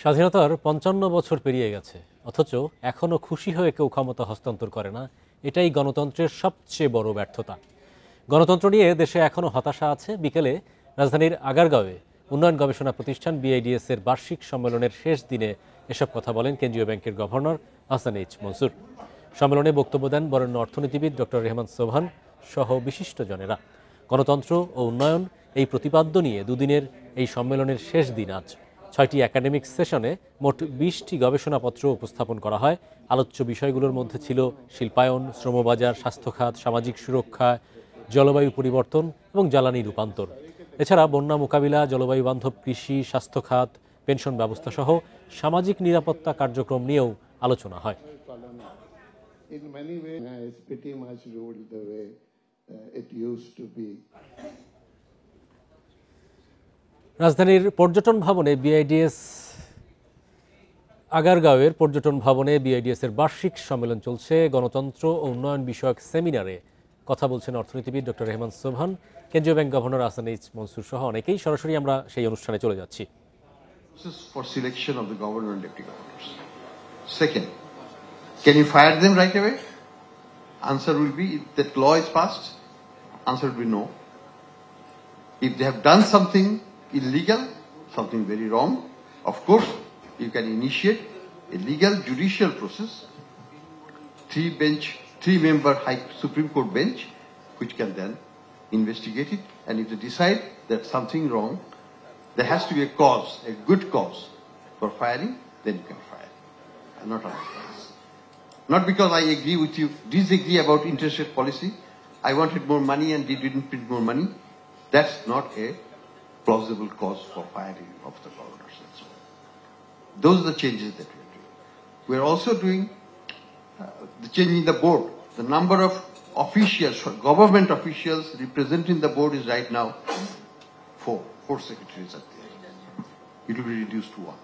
স্বাধীনতার ৫৫ বছর পেরিয়ে গেছে, অথচ এখনো খুশি হয়ে কেউ ক্ষমতা হস্তান্তর করে না। এটাই গণতন্ত্রের সবচেয়ে বড় ব্যর্থতা। গণতন্ত্র নিয়ে দেশে এখনো হতাশা আছে। বিকেলে রাজধানীর আগারগাঁওয়ে উন্নয়ন গবেষণা প্রতিষ্ঠান বিআইডিএস এর বার্ষিক সম্মেলনের শেষ দিনে এসব কথা বলেন কেন্দ্রীয় ব্যাংকের গভর্নর আহসান এইচ মনসুর। সম্মেলনে বক্তব্য দেন বরেণ্য অর্থনীতিবিদ ডক্টর রেহমান সোবহান সহ বিশিষ্টজনেরা। গণতন্ত্র ও উন্নয়ন এই প্রতিপাদ্য নিয়ে দুদিনের এই সম্মেলনের শেষ দিন আজ। ৬টি একাডেমিক সেশনে মোট ২০টি গবেষণাপত্র উপস্থাপন করা হয়। আলোচ্য বিষয়গুলোর মধ্যে ছিল শিল্পায়ন, শ্রমবাজার, স্বাস্থ্য খাত, সামাজিক সুরক্ষা, জলবায়ু পরিবর্তন এবং জ্বালানি রূপান্তর। এছাড়া বন্যা মোকাবিলা, জলবায়ু বান্ধব কৃষি, স্বাস্থ্য খাত, পেনশন ব্যবস্থা সহ সামাজিক নিরাপত্তা কার্যক্রম নিয়েও আলোচনা হয়। রাজধানীর পর্যটন ভবনে আগারগাঁওয়ের পর্যটন ভবনে বিআইডিএস এর বার্ষিক সম্মেলন চলছে। গণতন্ত্র ও উন্নয়ন বিষয়ক সেমিনারে কথা বলছেন অর্থনীতিবিদ ডক্টর রেহমান সোবহান, কেন্দ্রীয় bank governor Ahsan H Mansur সহ অনেকেই। সরাসরি আমরা সেই অনুষ্ঠানে চলে যাচ্ছি। For selection of the governor and deputy governors. Second, can you fire them right away? Answer will be, if that law is passed, answer will be no. If they have done something illegal, something very wrong, of course, you can initiate a legal judicial process, three-member High Supreme Court bench, which can then investigate it, and if they decide that something wrong, there has to be a cause, a good cause for firing, then you can fire, and not otherwise. Not because I agree with you, disagree about interest rate policy, I wanted more money and they didn't print more money. That's not a plausible cause for firing of the governors and so on. Those are the changes that we are doing. We are also doing the change in the board. The number of officials, government officials representing the board is right now four secretaries are there. It will be reduced to 1.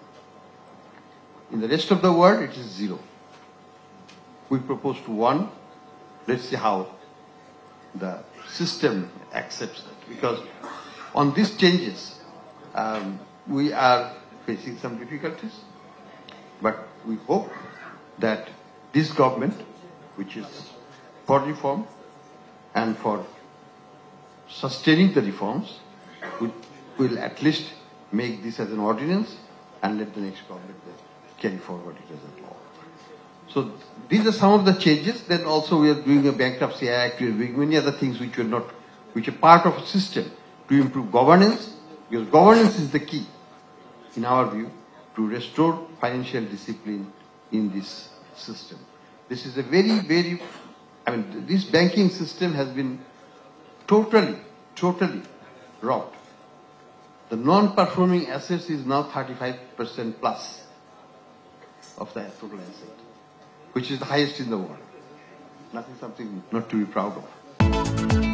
In the rest of the world, it is 0. We propose to 1. Let's see how the system accepts that. Because on these changes, we are facing some difficulties. But we hope that this government, which is for reform and for sustaining the reforms, will at least make this as an ordinance and let the next government carry forward it as a law. So these are some of the changes. Then also we are doing a bankruptcy act, we are doing many other things which are part of a system to improve governance, because governance is the key, in our view, to restore financial discipline in this system. This is a very, this banking system has been totally robbed. The non-performing assets is now 35% plus of the total asset, which is the highest in the world. Something not to be proud of.